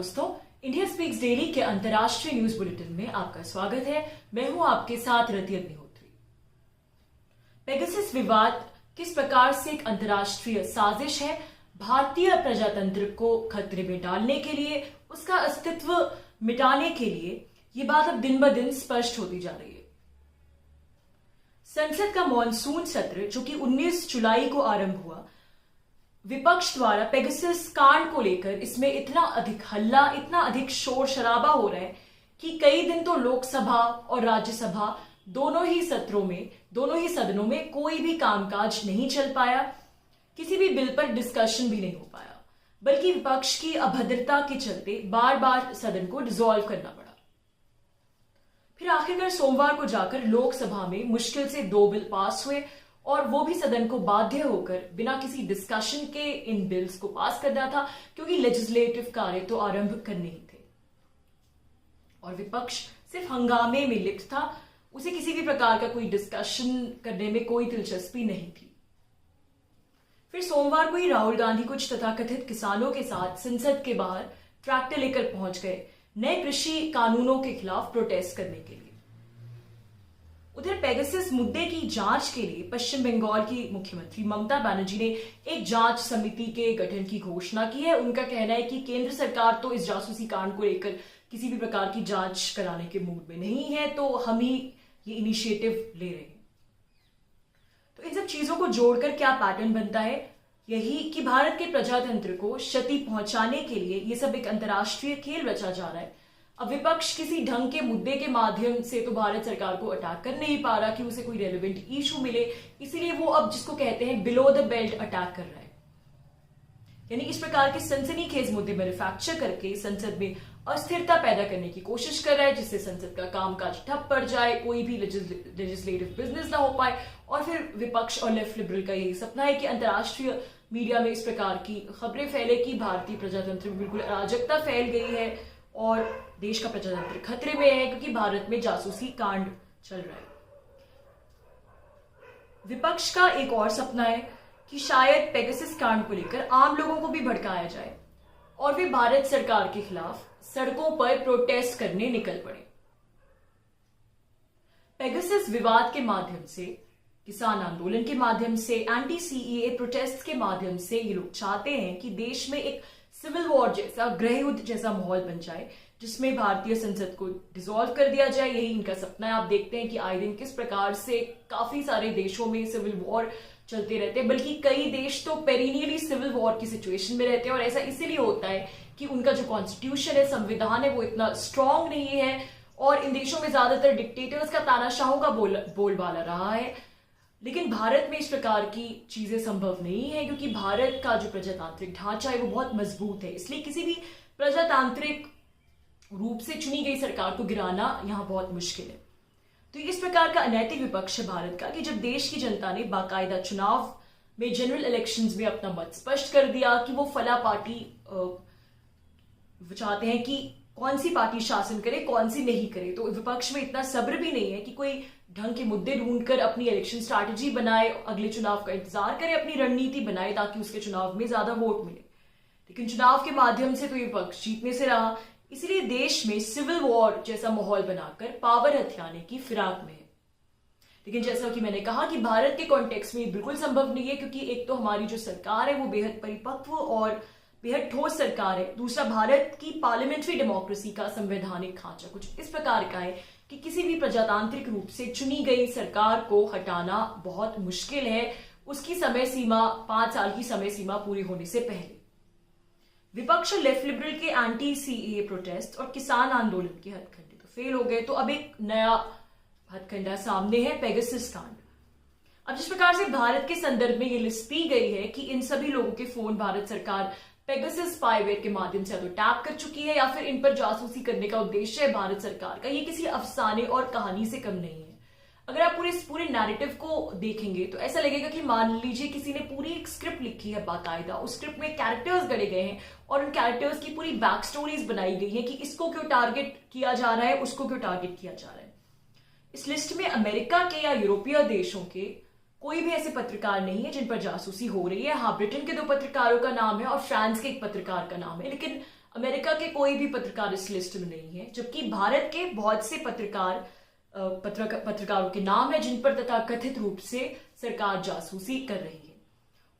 दोस्तों, India speaks daily के अंतर्राष्ट्रीय न्यूज बुलेटिन में आपका स्वागत है। मैं हूं आपके साथ रति अग्निहोत्री। पेगासस विवाद किस प्रकार से एक अंतर्राष्ट्रीय साजिश है भारतीय प्रजातंत्र को खतरे में डालने के लिए, उसका अस्तित्व मिटाने के लिए, ये बात अब दिन ब दिन स्पष्ट होती जा रही है। संसद का मॉनसून सत्र जो कि 19 जुलाई को आरंभ हुआ, विपक्ष द्वारा पेगासस कांड को लेकर इसमें इतना अधिक हल्ला, इतना अधिक शोर शराबा हो रहा है कि कई दिन तो लोकसभा और राज्यसभा दोनों ही सदनों में कोई भी कामकाज नहीं चल पाया, किसी भी बिल पर डिस्कशन भी नहीं हो पाया, बल्कि विपक्ष की अभद्रता के चलते बार बार सदन को डिसॉल्व करना पड़ा। फिर आखिरकार सोमवार को जाकर लोकसभा में मुश्किल से 2 बिल पास हुए और वो भी सदन को बाध्य होकर बिना किसी डिस्कशन के इन बिल्स को पास करना था, क्योंकि लेजिस्लेटिव कार्य तो आरंभ करने ही थे और विपक्ष सिर्फ हंगामे में लिप्त था। उसे किसी भी प्रकार का कोई डिस्कशन करने में कोई दिलचस्पी नहीं थी। फिर सोमवार को ही राहुल गांधी कुछ तथाकथित किसानों के साथ संसद के बाहर ट्रैक्टर लेकर पहुंच गए नए कृषि कानूनों के खिलाफ प्रोटेस्ट करने के लिए। उधर पेगासस मुद्दे की जांच के लिए पश्चिम बंगाल की मुख्यमंत्री ममता बनर्जी ने एक जांच समिति के गठन की घोषणा की है। उनका कहना है कि केंद्र सरकार तो इस जासूसी कांड को लेकर किसी भी प्रकार की जांच कराने के मूड में नहीं है, तो हम ही ये इनिशिएटिव ले रहे हैं। तो इन सब चीजों को जोड़कर क्या पैटर्न बनता है? यही कि भारत के प्रजातंत्र को क्षति पहुंचाने के लिए ये सब एक अंतर्राष्ट्रीय खेल रचा जा रहा है। अब विपक्ष किसी ढंग के मुद्दे के माध्यम से तो भारत सरकार को अटैक कर नहीं पा रहा कि उसे कोई रेलेवेंट इशू मिले, इसीलिए वो अब जिसको कहते हैं बिलो द बेल्ट अटैक कर रहा है, यानी इस प्रकार के सनसनीखेज मुद्दे मैन्युफैक्चर करके संसद में अस्थिरता पैदा करने की कोशिश कर रहा है, जिससे संसद का कामकाज ठप पड़ जाए, कोई भी लेजिस्लेटिव बिजनेस ना हो पाए। और फिर विपक्ष और लेफ्ट लिबरल का यही सपना है कि अंतर्राष्ट्रीय मीडिया में इस प्रकार की खबरें फैले कि भारतीय प्रजातंत्र में बिल्कुल अराजकता फैल गई है और देश का प्रजातंत्र खतरे में है क्योंकि भारत में जासूसी कांड चल रहा है। विपक्ष का एक और सपना है कि शायद पेगासस कांड को लेकर आम लोगों को भी भड़काया जाए और वे भारत सरकार के खिलाफ सड़कों पर प्रोटेस्ट करने निकल पड़े। पेगासस विवाद के माध्यम से, किसान आंदोलन के माध्यम से, एंटी सीएए प्रोटेस्ट के माध्यम से ये लोग चाहते हैं कि देश में एक सिविल वॉर जैसा, गृह युद्ध जैसा माहौल बन जाए, जिसमें भारतीय संसद को डिसॉल्व कर दिया जाए। यही इनका सपना है। आप देखते हैं कि आए दिन किस प्रकार से काफी सारे देशों में सिविल वॉर चलते रहते हैं, बल्कि कई देश तो पेरिनियली सिविल वॉर की सिचुएशन में रहते हैं। और ऐसा इसीलिए होता है कि उनका जो कॉन्स्टिट्यूशन है, संविधान है, वो इतना स्ट्रांग नहीं है और इन देशों में ज्यादातर डिक्टेटर्स का, तानाशाहों का बोलबाला रहा है। लेकिन भारत में इस प्रकार की चीजें संभव नहीं है क्योंकि भारत का जो प्रजातांत्रिक ढांचा है वो बहुत मजबूत है। इसलिए किसी भी प्रजातांत्रिक रूप से चुनी गई सरकार को गिराना यहां बहुत मुश्किल है। तो इस प्रकार का अनैतिक विपक्ष है भारत का कि जब देश की जनता ने बाकायदा चुनाव में, जनरल इलेक्शंस में अपना मत स्पष्ट कर दिया कि वो फला पार्टी चाहते हैं कि कौन सी पार्टी शासन करे, कौन सी नहीं करे, तो विपक्ष में इतना सब्र भी नहीं है कि कोई ढंग के मुद्दे ढूंढकर अपनी इलेक्शन स्ट्रैटेजी बनाए, अगले चुनाव का इंतजार करे, अपनी रणनीति बनाए ताकि उसके चुनाव में ज्यादा वोट मिले। लेकिन चुनाव के माध्यम से तो ये विपक्ष जीतने से रहा, इसलिए देश में सिविल वॉर जैसा माहौल बनाकर पावर हथियाने की फिराक में है। लेकिन जैसा कि मैंने कहा कि भारत के कॉन्टेक्स्ट में बिल्कुल संभव नहीं है, क्योंकि एक तो हमारी जो सरकार है वो बेहद परिपक्व और बेहद ठोस सरकार है। दूसरा, भारत की पार्लियामेंट्री डेमोक्रेसी का संवैधानिक खांचा कुछ इस प्रकार का है कि किसी भी प्रजातांत्रिक रूप से चुनी गई सरकार को हटाना बहुत मुश्किल है, उसकी समय सीमा 5 साल की समय सीमा पूरी होने से पहले। विपक्ष और लेफ्ट लिबरल के एंटी सीएए प्रोटेस्ट और किसान आंदोलन के हथकंडे तो फेल हो गए, तो अब एक नया हथकंडा सामने है, पेगासस कांड। अब जिस प्रकार से भारत के संदर्भ में ये लिस्ट दी गई है कि इन सभी लोगों के फोन भारत सरकार पेगासस स्पाईवेयर के माध्यम से तो टैप कर चुकी है या फिर इन पर जासूसी करने का उद्देश्य है भारत सरकार का, ये किसी अफसाने और कहानी से कम नहीं है। अगर आप पूरे नैरेटिव को देखेंगे तो ऐसा लगेगा कि मान लीजिए किसी ने पूरी एक स्क्रिप्ट लिखी है बाकायदा, उस स्क्रिप्ट में कैरेक्टर्स गढ़े गए हैं और उन कैरेक्टर्स की पूरी बैक स्टोरीज बनाई गई है कि इसको क्यों टारगेट किया जा रहा है, उसको क्यों टारगेट किया जा रहा है। इस लिस्ट में अमेरिका के या यूरोपीय देशों के कोई भी ऐसे पत्रकार नहीं है जिन पर जासूसी हो रही है। हाँ, ब्रिटेन के 2 पत्रकारों का नाम है और फ्रांस के एक पत्रकार का नाम है, लेकिन अमेरिका के कोई भी पत्रकार इस लिस्ट में नहीं है, जबकि भारत के बहुत से पत्रकारों के नाम है जिन पर तथाकथित रूप से सरकार जासूसी कर रही है।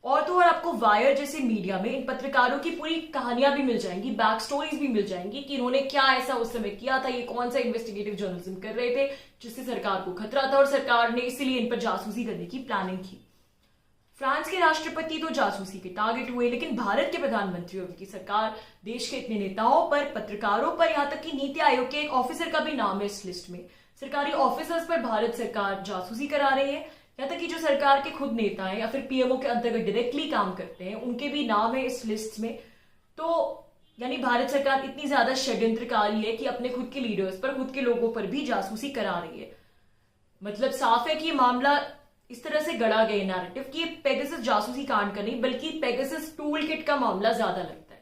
और तो और आपको वायर जैसे मीडिया में इन पत्रकारों की पूरी कहानियां भी मिल जाएंगी, बैक स्टोरीज भी मिल जाएंगी कि इन्होंने क्या ऐसा उस समय किया था, ये कौन सा इन्वेस्टिगेटिव जर्नलिज्म कर रहे थे जिससे सरकार को खतरा था और सरकार ने इसीलिए इन पर जासूसी करने की प्लानिंग की। फ्रांस के राष्ट्रपति तो जासूसी के टारगेट हुए, लेकिन भारत के प्रधानमंत्री और उनकी सरकार देश के इतने नेताओं पर, पत्रकारों पर, यहां तक कि नीति आयोग के एक ऑफिसर का भी नाम है इस लिस्ट में। सरकारी ऑफिसर्स पर भारत सरकार जासूसी करा रही है। यहाँ तक कि जो सरकार के खुद नेता हैं या फिर पीएमओ के अंतर्गत डायरेक्टली काम करते हैं, उनके भी नाम है इस लिस्ट में। तो यानी भारत सरकार इतनी ज्यादा षड्यंत्रकारी है कि अपने खुद के लीडर्स पर, खुद के लोगों पर भी जासूसी करा रही है। मतलब साफ है कि ये मामला इस तरह से गढ़ा गया नैरेटिव कि ये पेगासस जासूसी कांड का नहीं बल्कि पेगासस टूल किट का मामला ज्यादा लगता है।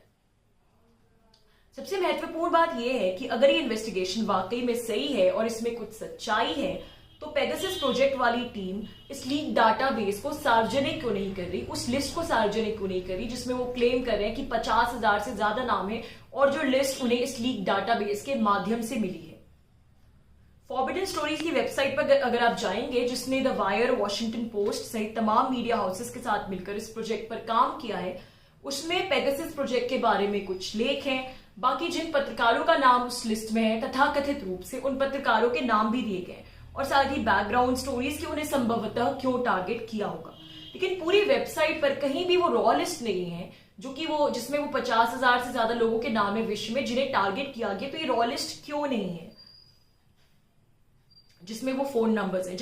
सबसे महत्वपूर्ण बात यह है कि अगर ये इन्वेस्टिगेशन वाकई में सही है और इसमें कुछ सच्चाई है, तो पेगासस प्रोजेक्ट वाली टीम इस लीक डाटाबेस को सार्वजनिक क्यों नहीं कर रही, उस लिस्ट को सार्वजनिक क्यों नहीं कर रही जिसमें वो क्लेम कर रहे हैं कि 50,000 से ज्यादा नाम है और जो लिस्ट उन्हें इस लीक डाटाबेस के माध्यम से मिली है। फॉरबिडन स्टोरीज की वेबसाइट पर अगर आप जाएंगे, जिसने द वायर, वॉशिंगटन पोस्ट सहित तमाम मीडिया हाउसेस के साथ मिलकर इस प्रोजेक्ट पर काम किया है, उसमें पेगासस प्रोजेक्ट के बारे में कुछ लेख हैं। बाकी जिन पत्रकारों का नाम उस लिस्ट में है, तथाकथित रूप से उन पत्रकारों के नाम भी दिए गए और साथ ही बैकग्राउंड स्टोरीज की उन्हें संभवतः क्यों टारगेट किया होगा। लेकिन पूरी वेबसाइट पर कहीं भी वो रॉ लिस्ट नहीं है जिसमें वो 50,000 से ज्यादा लोगों के नाम है विश्व में जिन्हें टारगेट किया गया। तो ये रॉ लिस्ट क्यों नहीं है जिसमें वो फोन नंबर्स हैं?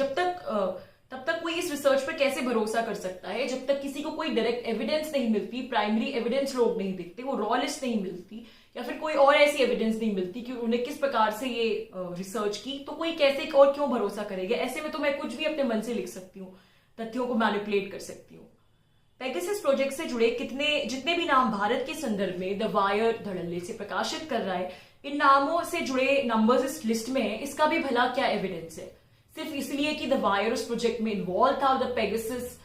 तब तक कोई इस रिसर्च पर कैसे भरोसा कर सकता है जब तक किसी को कोई डायरेक्ट एविडेंस नहीं मिलती, प्राइमरी एविडेंस लोग नहीं दिखते, वो रॉ लिस्ट नहीं मिलती या फिर कोई और ऐसी एविडेंस नहीं मिलती कि उन्हें किस प्रकार से ये रिसर्च की, तो कोई कैसे और क्यों भरोसा करेगा? ऐसे में तो मैं कुछ भी अपने मन से लिख सकती हूँ, तथ्यों को मैनिपुलेट कर सकती हूँ। पेगासस प्रोजेक्ट से जुड़े जितने भी नाम भारत के संदर्भ में द वायर धड़ल्ले से प्रकाशित कर रहा है, इन नामों से जुड़े नंबर्स इस लिस्ट में है, इसका भी भला क्या एविडेंस है? सिर्फ इसलिए कि द वायर उस प्रोजेक्ट में इन्वॉल्व था, द पेगासस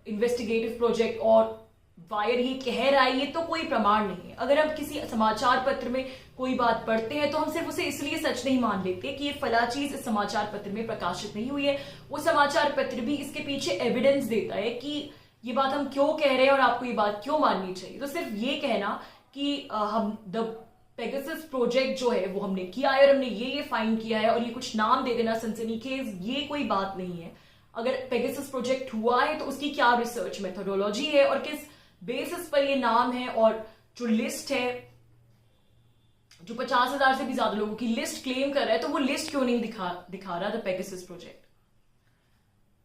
इन्वेस्टिगेटिव प्रोजेक्ट, और वायर ये कह रहा है, ये तो कोई प्रमाण नहीं है। अगर हम किसी समाचार पत्र में कोई बात पढ़ते हैं तो हम सिर्फ उसे इसलिए सच नहीं मान लेते कि ये फला चीज इस समाचार पत्र में प्रकाशित नहीं हुई है। वो समाचार पत्र भी इसके पीछे एविडेंस देता है कि ये बात हम क्यों कह रहे हैं और आपको ये बात क्यों माननी चाहिए। तो सिर्फ ये कहना कि हम द पेगासस प्रोजेक्ट जो है वो हमने किया है और हमने ये फाइंड किया है और ये कुछ नाम दे देना सनसनीखेज, ये कोई बात नहीं है। अगर पेगासस प्रोजेक्ट हुआ है तो उसकी क्या रिसर्च मेथोडोलॉजी है और किस बेसिस पर ये नाम है, और जो लिस्ट है, जो 50,000 से भी ज्यादा लोगों की लिस्ट क्लेम कर रहा है, तो वो लिस्ट क्यों नहीं दिखा रहा द पेगासस प्रोजेक्ट?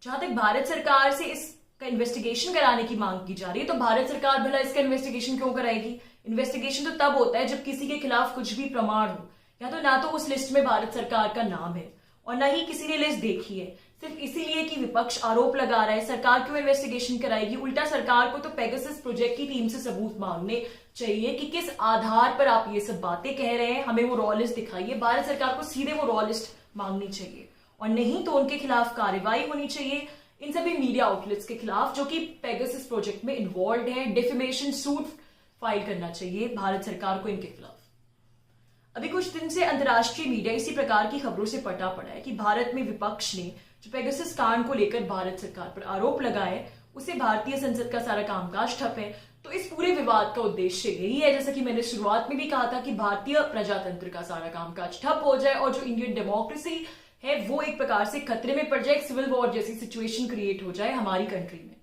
जहां तक भारत सरकार से इसका इन्वेस्टिगेशन कराने की मांग की जा रही है, तो भारत सरकार भला इसका इन्वेस्टिगेशन क्यों कराएगी? इन्वेस्टिगेशन तो तब होता है जब किसी के खिलाफ कुछ भी प्रमाण हो, या तो ना तो उस लिस्ट में भारत सरकार का नाम है और ना ही किसी ने लिस्ट देखी है। सिर्फ इसीलिए कि विपक्ष आरोप लगा रहा है, सरकार क्यों इन्वेस्टिगेशन कराएगी? उल्टा सरकार को तो पेगासस प्रोजेक्ट की टीम से सबूत मांगने चाहिए कि किस आधार पर आप ये सब बातें कह रहे हैं, हमें वो रॉ लिस्ट दिखाइए। भारत सरकार को सीधे वो रॉ लिस्ट मांगनी चाहिए और नहीं तो उनके खिलाफ कार्रवाई होनी चाहिए, इन सभी मीडिया आउटलेट्स के खिलाफ जो कि पेगासस प्रोजेक्ट में इन्वॉल्व है। डिफेमेशन सूट फाइल करना चाहिए भारत सरकार को इनके खिलाफ। अभी कुछ दिन से अंतर्राष्ट्रीय मीडिया इसी प्रकार की खबरों से पटा पड़ा है कि भारत में विपक्ष ने जो पेगासस कांड को लेकर भारत सरकार पर आरोप लगाए, उसे भारतीय संसद का सारा कामकाज ठप है। तो इस पूरे विवाद का उद्देश्य यही है, जैसा कि मैंने शुरुआत में भी कहा था, कि भारतीय प्रजातंत्र का सारा कामकाज ठप हो जाए और जो इंडियन डेमोक्रेसी है वो एक प्रकार से खतरे में पड़ जाए, सिविल वॉर जैसी सिचुएशन क्रिएट हो जाए हमारी कंट्री में।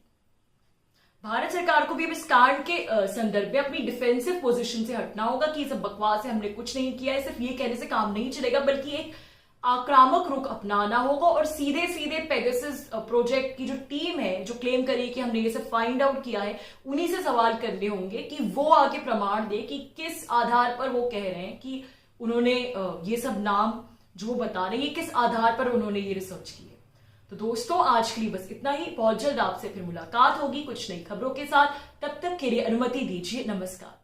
भारत सरकार को भी अब इस कांड के संदर्भ में अपनी डिफेंसिव पोजीशन से हटना होगा कि सब बकवास है, हमने कुछ नहीं किया है। सिर्फ ये कहने से काम नहीं चलेगा, बल्कि एक आक्रामक रुख अपनाना होगा और सीधे सीधे पेगासस प्रोजेक्ट की जो टीम है जो क्लेम करी कि हमने ये सब फाइंड आउट किया है, उन्हीं से सवाल करने होंगे कि वो आगे प्रमाण दे कि किस आधार पर वो कह रहे हैं कि उन्होंने ये सब नाम जो वो बता रहे हैं किस आधार पर उन्होंने ये रिसर्च की है। तो दोस्तों, आज के लिए बस इतना ही। बहुत जल्द आपसे फिर मुलाकात होगी कुछ नई खबरों के साथ। तब तक के लिए अनुमति दीजिए। नमस्कार।